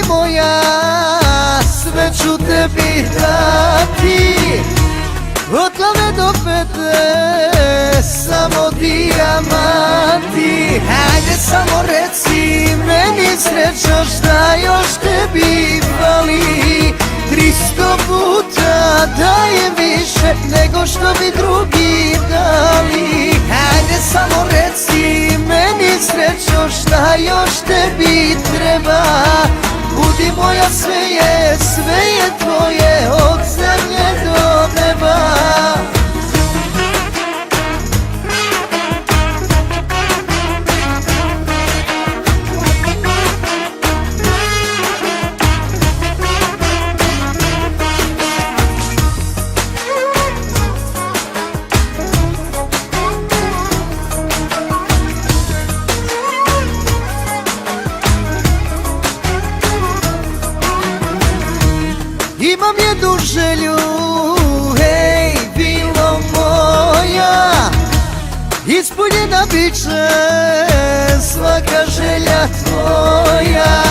budi moja, sve ću tebi dati. Od glave do pete, samo dijamanti. Hajde samo reci meni srećo, šta još tebi fali? 300 puta dajem više nego što bi drugi dali. Hajde samo reci meni srećo, šta još tebi treba? Budi moja, sve je tvoje, od zemlje do neba. Imam jednu želju, hej, bilo moja, ispunjena bit će svaka želja tvoja.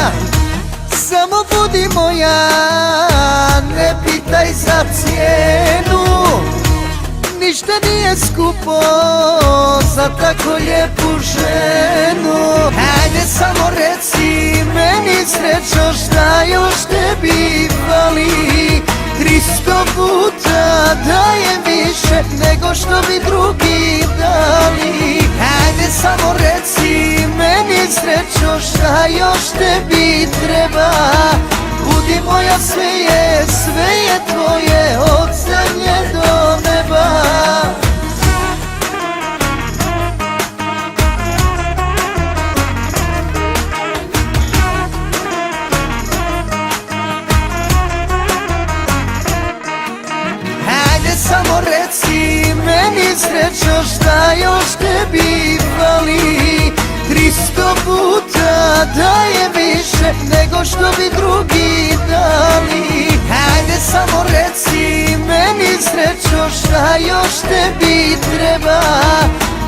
Samo budi moja, ne pitaj za cijenu, ništa nije skupo za tako lijepu ženu. Hajde samo reci meni srećo, šta još tebi fali? 300 puta dajem više nego što bi drugi dali. Hajde samo reci meni srećo, šta još tebi treba? Budi moja, sve je tvoje, od zemlje do neba. Samo reci meni srećo, šta još tebi fali? 300 puta dajem više nego što bi drugi dali. Hajde samo reci meni srećo, šta još tebi treba?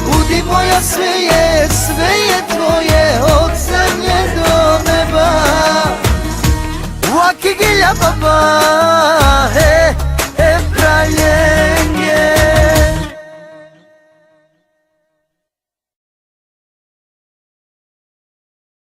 Budi moja, sve je tvoje, od zemlje do neba. Wakigilya baba,